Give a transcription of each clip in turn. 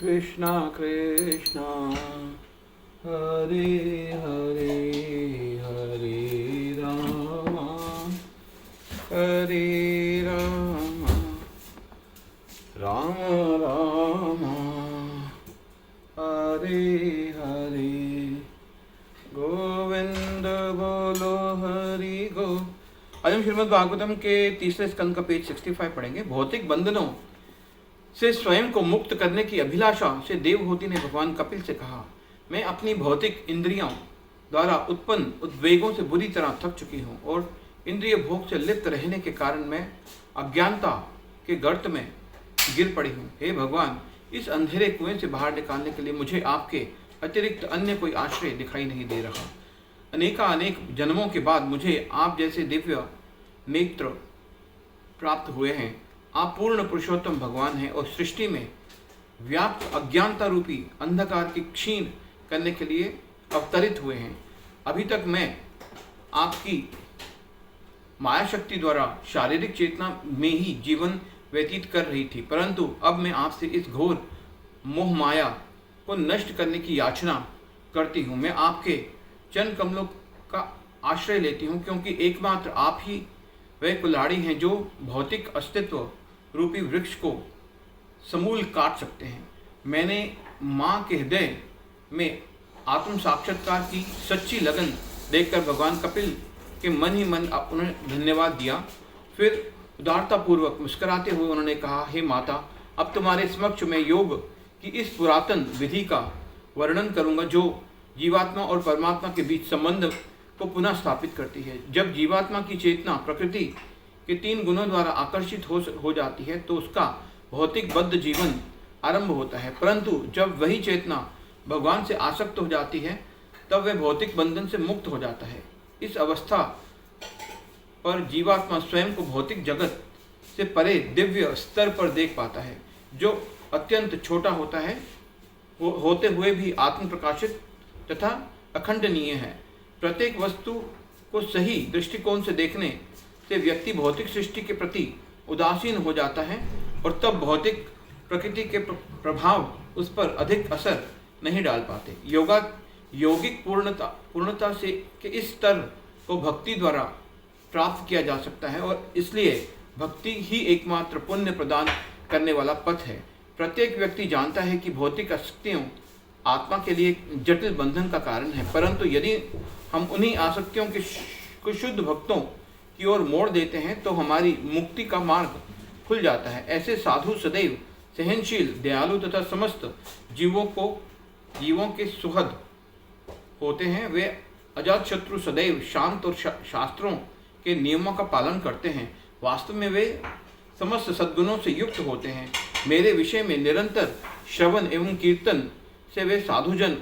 कृष्णा कृष्णा हरे हरे हरे रामा हरे रामा राम राम हरे हरे गोविंद बोलो हरि गो। आज हम श्रीमद् भागवतम के तीसरे स्कंद का पेज 65 पढ़ेंगे। भौतिक बंधनों से स्वयं को मुक्त करने की अभिलाषा से देवहूति ने भगवान कपिल से कहा, मैं अपनी भौतिक इंद्रियों द्वारा उत्पन्न उद्वेगों से बुरी तरह थक चुकी हूँ और इंद्रिय भोग से लिप्त रहने के कारण मैं अज्ञानता के गर्त में गिर पड़ी हूँ। हे भगवान, इस अंधेरे कुएं से बाहर निकालने के लिए मुझे आपके अतिरिक्त अन्य कोई आश्रय दिखाई नहीं दे रहा। अनेक जन्मों के बाद मुझे आप जैसे दिव्य नेत्र प्राप्त हुए हैं। आप पूर्ण पुरुषोत्तम भगवान हैं और सृष्टि में व्याप्त अज्ञानता रूपी अंधकार की क्षीण करने के लिए अवतरित हुए हैं। अभी तक मैं आपकी माया शक्ति द्वारा शारीरिक चेतना में ही जीवन व्यतीत कर रही थी, परंतु अब मैं आपसे इस घोर मोह माया को नष्ट करने की याचना करती हूँ। मैं आपके चरण कमलों का आश्रय लेती हूँ, क्योंकि एकमात्र आप ही वह कुल्हाड़ी हैं जो भौतिक अस्तित्व रूपी वृक्ष को समूल काट सकते हैं। मैंने माँ के हृदय में आत्म साक्षात्कार की सच्ची लगन देखकर भगवान कपिल के मन ही मन उन्हें धन्यवाद दिया। फिर उदारतापूर्वक मुस्कुराते हुए उन्होंने कहा, हे माता, अब तुम्हारे समक्ष मैं योग की इस पुरातन विधि का वर्णन करूंगा जो जीवात्मा और परमात्मा के बीच संबंध को पुनः स्थापित करती है। जब जीवात्मा की चेतना प्रकृति के 3 गुणों द्वारा आकर्षित हो जाती है तो उसका भौतिक बद्ध जीवन आरंभ होता है, परंतु जब वही चेतना भगवान से आसक्त हो जाती है तब वह भौतिक बंधन से मुक्त हो जाता है। इस अवस्था पर जीवात्मा स्वयं को भौतिक जगत से परे दिव्य स्तर पर देख पाता है, जो अत्यंत छोटा होता है होते हुए भी आत्म प्रकाशित तथा अखंडनीय है। प्रत्येक वस्तु को सही दृष्टिकोण से देखने से व्यक्ति भौतिक सृष्टि के प्रति उदासीन हो जाता है और तब भौतिक प्रकृति के प्रभाव उस पर अधिक असर नहीं डाल पाते। यौगिक पूर्णता से के इस स्तर को भक्ति द्वारा प्राप्त किया जा सकता है और इसलिए भक्ति ही एकमात्र पुण्य प्रदान करने वाला पथ है। प्रत्येक व्यक्ति जानता है कि भौतिक आसक्तियों आत्मा के लिए जटिल बंधन का कारण है, परंतु यदि हम उन्हीं आसक्तियों को शुद्ध भक्तों की ओर मोड़ देते हैं तो हमारी मुक्ति का मार्ग खुल जाता है। ऐसे साधु सदैव सहनशील, दयालु तथा समस्त जीवों के सुहृद होते हैं। वे अजातशत्रु, सदैव शांत और शास्त्रों के नियमों का पालन करते हैं। वास्तव में वे समस्त सद्गुणों से युक्त होते हैं। मेरे विषय में निरंतर श्रवण एवं कीर्तन से वे साधुजन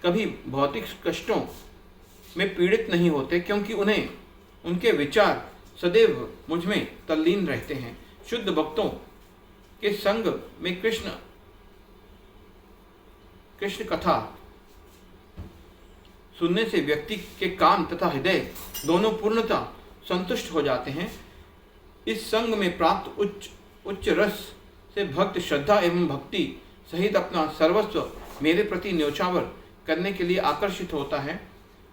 कभी भौतिक कष्टों में पीड़ित नहीं होते, क्योंकि उन्हें उनके विचार सदैव मुझ में तल्लीन रहते हैं। शुद्ध भक्तों के संग में कृष्ण कथा सुनने से व्यक्ति के कान तथा हृदय दोनों पूर्णतः संतुष्ट हो जाते हैं। इस संग में प्राप्त उच्च रस से भक्त श्रद्धा एवं भक्ति सहित अपना सर्वस्व मेरे प्रति न्योछावर करने के लिए आकर्षित होता है।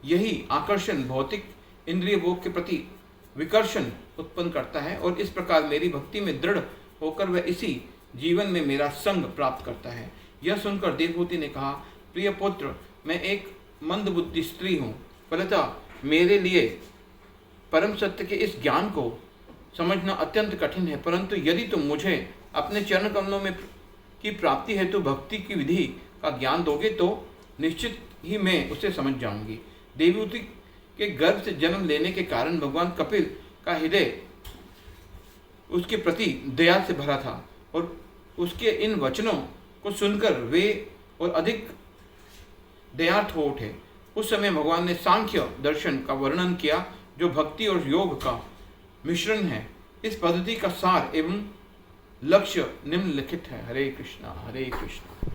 यही आकर्षण भौतिक इंद्रिय भोग के प्रति विकर्षण उत्पन्न करता है और इस प्रकार मेरी भक्ति में दृढ़ होकर वह इसी जीवन में मेरा संग प्राप्त करता है। यह सुनकर देवहूति ने कहा, प्रिय पुत्र, मैं एक मंदबुद्धि स्त्री हूँ। फलतः मेरे लिए परम सत्य के इस ज्ञान को समझना अत्यंत कठिन है, परंतु यदि तुम मुझे अपने चरण कमलों में की प्राप्ति हेतु भक्ति की विधि का ज्ञान दोगे तो निश्चित ही मैं उसे समझ जाऊंगी। देवहूति के गर्भ से जन्म लेने के कारण भगवान कपिल का हृदय उसके प्रति दया से भरा था और उसके इन वचनों को सुनकर वे और अधिक दयार्थ हो उठे। उस समय भगवान ने सांख्य दर्शन का वर्णन किया, जो भक्ति और योग का मिश्रण है। इस पद्धति का सार एवं लक्ष्य निम्नलिखित है। हरे कृष्णा हरे कृष्णा।